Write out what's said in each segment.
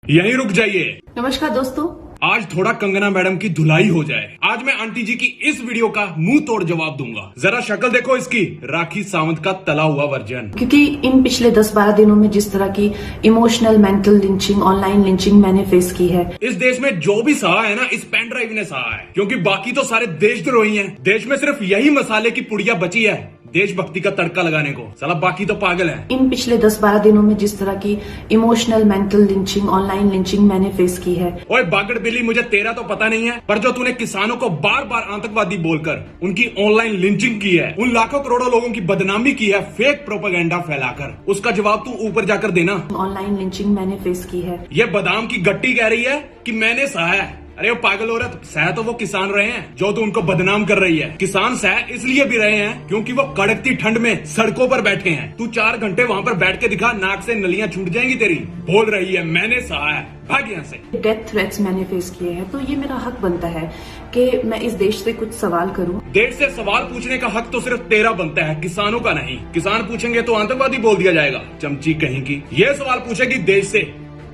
यहीं रुक जाइए। नमस्कार दोस्तों। आज थोड़ा कंगना मैडम की धुलाई हो जाए। आज मैं आंटी जी की इस वीडियो का मुंह तोड़ जवाब दूंगा। जरा शक्ल देखो इसकी, राखी सावंत का तला हुआ वर्जन। क्योंकि इन पिछले 10-12 दिनों में जिस तरह की emotional mental lynching, online lynching मैंने फेस की है। इस देश में जो भी सहा है ना, इस पेन ड्राइव ने सहा है, क्योंकि बाकी तो सारे देशद्रोही हैं। देश में सिर्फ यही मसाले की पुड़िया बची है देशभक्ति का तड़का लगाने को। साला बाकी तो पागल है। इन पिछले 10-12 दिनों में जिस तरह की emotional mental lynching, online lynching मैंने फेस की है। ओए बागड़ बिल्ली, मुझे तेरा तो पता नहीं है, पर जो तूने किसानों को बार बार आतंकवादी बोलकर उनकी ऑनलाइन लिंचिंग की है, उन लाखों करोड़ों लोगों की बदनामी की है फेक प्रोपेगेंडा फैलाकर, उसका जवाब तू ऊपर जाकर देना। ऑनलाइन लिंचिंग मैंने फेस की है। ये बादाम की गट्टी कह रही है कि मैंने सहा है। अरे वो पागल औरत, सह तो वो किसान रहे हैं जो तो उनको बदनाम कर रही है। किसान सह इसलिए भी रहे हैं क्योंकि वो कड़कती ठंड में सड़कों पर बैठे हैं। तू 4 घंटे वहाँ पर बैठ के दिखा, नाक से नलियां छूट जाएंगी तेरी। बोल रही है मैंने सहा है, भाग यहाँ से। डेथ थ्रेट्स मैंने फेस किए हैं, तो ये मेरा हक बनता है कि मैं इस देश से कुछ सवाल करूं। देश से सवाल पूछने का हक तो सिर्फ तेरा बनता है, किसानों का नहीं। किसान पूछेंगे तो आतंकवादी बोल दिया जाएगा, चमची कहीं की। ये सवाल पूछेगी देश से,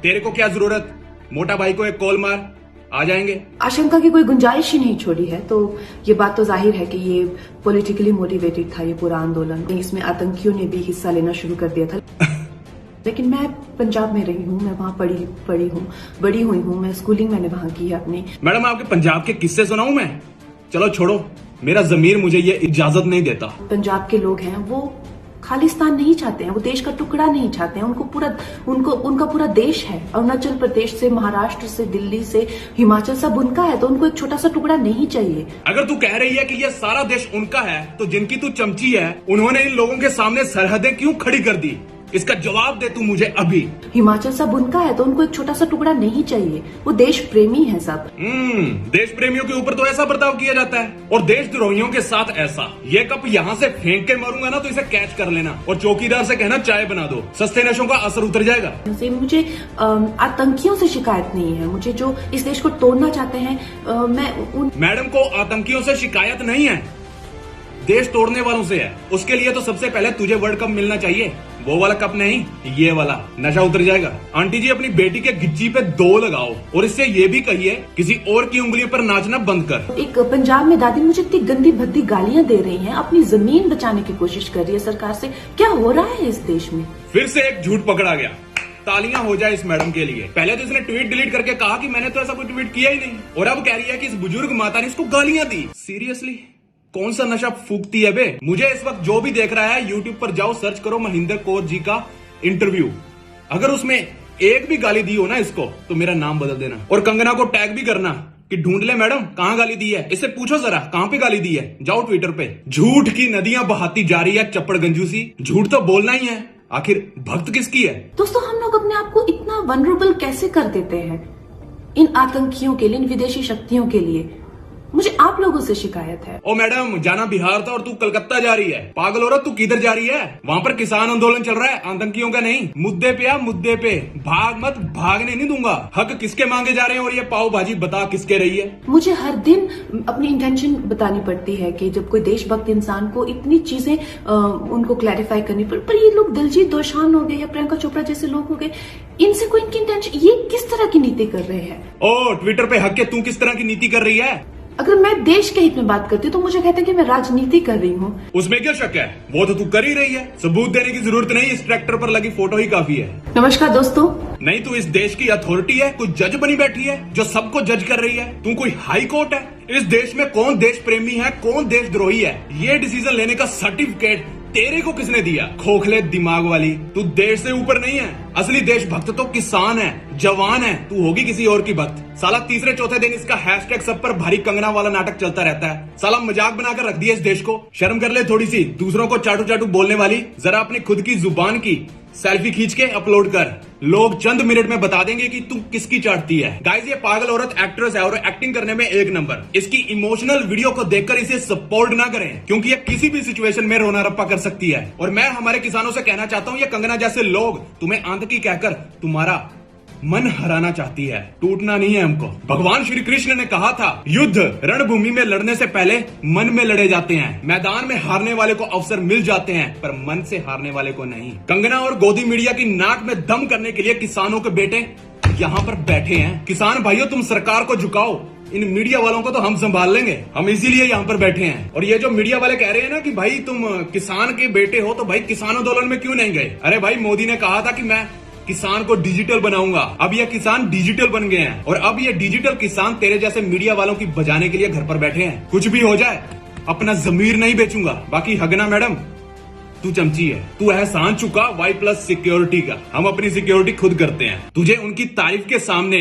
तेरे को क्या जरूरत, मोटा भाई को एक कॉल मार, आ जाएंगे। आशंका की कोई गुंजाइश ही नहीं छोड़ी है। तो ये बात तो जाहिर है कि ये पॉलिटिकली मोटिवेटेड था ये पूरा आंदोलन। इसमें आतंकियों ने भी हिस्सा लेना शुरू कर दिया था। लेकिन मैं पंजाब में रही हूँ, मैं वहाँ बड़ी हुई हूँ। मैं स्कूलिंग मैंने वहाँ की है अपनी। मैडम आपके पंजाब के किस्से सुनाऊं मैं? चलो छोड़ो, मेरा जमीर मुझे ये इजाजत नहीं देता। पंजाब के लोग हैं वो खालिस्तान नहीं चाहते हैं, वो देश का टुकड़ा नहीं चाहते हैं। उनका पूरा देश है। अरुणाचल प्रदेश से, महाराष्ट्र से, दिल्ली से, हिमाचल सब उनका है। तो उनको एक छोटा सा टुकड़ा नहीं चाहिए। अगर तू कह रही है कि ये सारा देश उनका है, तो जिनकी तू चमची है उन्होंने इन लोगों के सामने सरहदें क्यों खड़ी कर दी? इसका जवाब दे तू मुझे अभी। हिमाचल सब उनका है, तो उनको एक छोटा सा टुकड़ा नहीं चाहिए। वो देश प्रेमी है सब। देश प्रेमियों के ऊपर तो ऐसा बर्ताव किया जाता है, और देशद्रोहियों के साथ ऐसा। ये कप यहाँ से फेंक के मारूंगा ना तो इसे कैच कर लेना, और चौकीदार से कहना चाय बना दो, सस्ते नशों का असर उतर जाएगा। मुझे आतंकियों से शिकायत नहीं है। मुझे जो इस देश को तोड़ना चाहते हैं, मैडम को आतंकियों से शिकायत नहीं है, देश तोड़ने वालों से है। उसके लिए तो सबसे पहले तुझे वर्ल्ड कप मिलना चाहिए। वो वाला कप नहीं, ये वाला, नशा उतर जाएगा। आंटी जी अपनी बेटी के गिच्ची पे 2 लगाओ, और इससे ये भी कहिए किसी और की उंगलियों पर नाचना बंद कर। एक पंजाब में दादी मुझे इतनी गंदी भद्दी गालियां दे रही हैं, अपनी जमीन बचाने की कोशिश कर रही है सरकार से। क्या हो रहा है इस देश में? फिर से एक झूठ पकड़ा गया। तालियां हो जाए इस मैडम के लिए। पहले तो इसने ट्वीट डिलीट करके कहा कि मैंने तो ऐसा कोई ट्वीट किया ही नहीं, और अब कह रही है कि इस बुजुर्ग माता ने इसको गालियां दी। सीरियसली कौन सा नशा फूकती है बे? मुझे इस वक्त जो भी देख रहा है, यूट्यूब पर जाओ, सर्च करो महेंद्र कौर जी का इंटरव्यू। अगर उसमें एक भी गाली दी हो ना इसको, तो मेरा नाम बदल देना, और कंगना को टैग भी करना कि ढूंढ ले मैडम कहां गाली दी है, इससे पूछो जरा कहां पे गाली दी है। जाओ ट्विटर पे। झूठ की नदियां बहाती जा रही है चप्पड़ गंजू सी। झूठ तो बोलना ही है, आखिर भक्त किसकी है? दोस्तों, हम लोग अपने आप को इतना वनरेबल कैसे कर देते हैं इन आतंकियों के लिए, इन विदेशी शक्तियों के लिए? मुझे आप लोगों से शिकायत है। ओ मैडम, जाना बिहार था और तू कलकत्ता जा रही है। पागल औरत, तू किधर जा रही है? वहाँ पर किसान आंदोलन चल रहा है, आतंकियों का नहीं। मुद्दे पे आ, मुद्दे पे भाग मत, भागने नहीं दूंगा। हक किसके मांगे जा रहे हैं, और ये पाव भाजी बता किसके रही है? मुझे हर दिन अपनी इंटेंशन बतानी पड़ती है कि जब कोई देशभक्त इंसान को इतनी चीजें उनको क्लैरिफाई करनी पड़ती। पर ये लोग दिलजीत दोसांझ हो गए या प्रियंका चोपड़ा जैसे लोग हो गए, इनसे कोई इनकी इंटेंशन, ये किस तरह की नीति कर रहे हैं? ओ ट्विटर पे हक के तू किस तरह की नीति कर रही है? अगर मैं देश के हित में बात करती हूँ तो मुझे कहते हैं कि मैं राजनीति कर रही हूँ। उसमें क्या शक है? वो तो तू कर ही रही है। सबूत देने की जरूरत नहीं, इस ट्रैक्टर पर लगी फोटो ही काफी है। नमस्कार दोस्तों। नहीं, तू इस देश की अथॉरिटी है, कोई जज बनी बैठी है जो सबको जज कर रही है। तू कोई हाई कोर्ट है? इस देश में कौन देश प्रेमी है, कौन देशद्रोही है, ये डिसीजन लेने का सर्टिफिकेट तेरे को किसने दिया? खोखले दिमाग वाली, तू देश से ऊपर नहीं है। असली देशभक्त तो किसान है, जवान है, तू होगी किसी और की भक्त। साला तीसरे चौथे दिन इसका हैशटैग सब पर भारी कंगना वाला नाटक चलता रहता है। साला मजाक बनाकर रख दिया इस देश को। शर्म कर ले थोड़ी सी, दूसरों को चाटू चाटू बोलने वाली। जरा अपनी खुद की जुबान की सेल्फी खींच के अपलोड कर, लोग चंद मिनट में बता देंगे कि तू किसकी चाटती है। गाइस, ये पागल औरत एक्ट्रेस है और एक्टिंग करने में एक नंबर। इसकी इमोशनल वीडियो को देखकर इसे सपोर्ट ना करें, क्योंकि ये किसी भी सिचुएशन में रोना रप्पा कर सकती है। और मैं हमारे किसानों से कहना चाहता हूँ, ये कंगना जैसे लोग तुम्हें आतंकी कहकर तुम्हारा मन हराना चाहती है, टूटना नहीं है हमको। भगवान श्री कृष्ण ने कहा था, युद्ध रणभूमि में लड़ने से पहले मन में लड़े जाते हैं। मैदान में हारने वाले को अवसर मिल जाते हैं, पर मन से हारने वाले को नहीं। कंगना और गोदी मीडिया की नाक में दम करने के लिए किसानों के बेटे यहाँ पर बैठे हैं। किसान भाइयों, तुम सरकार को झुकाओ, इन मीडिया वालों को तो हम संभाल लेंगे। हम इसीलिए यहाँ पर बैठे हैं। और ये जो मीडिया वाले कह रहे हैं ना कि भाई तुम किसान के बेटे हो, तो भाई किसान आंदोलन में क्यों नहीं गए? अरे भाई, मोदी ने कहा था कि मैं किसान को डिजिटल बनाऊंगा। अब ये किसान डिजिटल बन गए हैं और अब ये डिजिटल किसान तेरे जैसे मीडिया वालों की बजाने के लिए घर पर बैठे हैं। कुछ भी हो जाए, अपना जमीर नहीं बेचूंगा। बाकी हगना मैडम, तू चमची है, तू एहसान चुका Y+ सिक्योरिटी का। हम अपनी सिक्योरिटी खुद करते हैं। तुझे उनकी तारीफ के सामने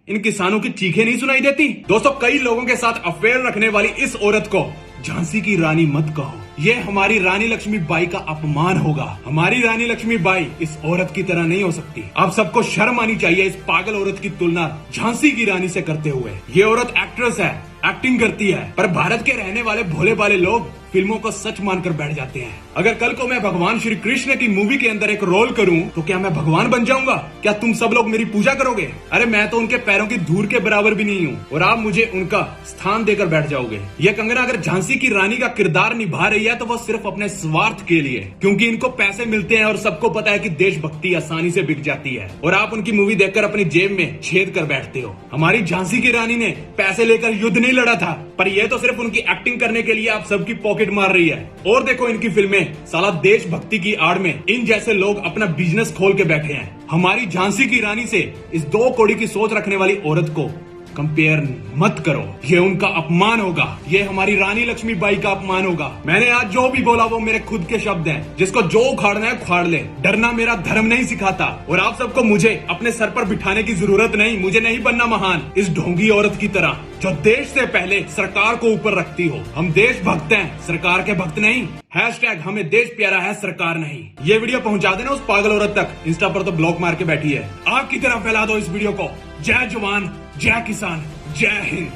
इन किसानों की चीखें नहीं सुनाई देती? दोस्तों, कई लोगों के साथ अफेयर रखने वाली इस औरत को झांसी की रानी मत कहो। ये हमारी रानी लक्ष्मीबाई का अपमान होगा। हमारी रानी लक्ष्मीबाई इस औरत की तरह नहीं हो सकती। आप सबको शर्म आनी चाहिए इस पागल औरत की तुलना झांसी की रानी से करते हुए। ये औरत एक्ट्रेस है, एक्टिंग करती है, पर भारत के रहने वाले भोले भाले लोग फिल्मों को सच मानकर बैठ जाते हैं। अगर कल को मैं भगवान श्री कृष्ण की मूवी के अंदर एक रोल करूं, तो क्या मैं भगवान बन जाऊंगा? क्या तुम सब लोग मेरी पूजा करोगे? अरे मैं तो उनके पैरों की धूल के बराबर भी नहीं हूं और आप मुझे उनका स्थान देकर बैठ जाओगे। ये कंगना अगर झांसी की रानी का किरदार निभा रही है तो वो सिर्फ अपने स्वार्थ के लिए, क्योंकि इनको पैसे मिलते हैं और सबको पता है कि देशभक्ति आसानी से बिक जाती है और आप उनकी मूवी देखकर अपनी जेब में छेद कर बैठते हो। हमारी झांसी की रानी ने पैसे लेकर युद्ध नहीं लड़ा था, पर यह तो सिर्फ उनकी एक्टिंग करने के लिए आप सबकी पॉकेट मार रही है। और देखो इनकी फिल्में, साला देशभक्ति की आड़ में इन जैसे लोग अपना बिजनेस खोल के बैठे हैं। हमारी झांसी की रानी से इस 2 कौड़ी की सोच रखने वाली औरत को कंपेयर मत करो। ये उनका अपमान होगा, ये हमारी रानी लक्ष्मीबाई का अपमान होगा। मैंने आज जो भी बोला वो मेरे खुद के शब्द हैं। जिसको जो उखाड़ना है उखाड़ ले। डरना मेरा धर्म नहीं सिखाता और आप सबको मुझे अपने सर पर बिठाने की जरूरत नहीं। मुझे नहीं बनना महान इस ढोंगी औरत की तरह जो देश से पहले सरकार को ऊपर रखती हो। हम देश भक्त हैं, सरकार के भक्त नहीं। # हमें देश प्यारा है, सरकार नहीं। ये वीडियो पहुंचा देना उस पागल औरत तक। इंस्टा पर तो ब्लॉक मार के बैठी है। आपकी तरह फैला दो इस वीडियो को। जय जवान, जय किसान, जय हिंद।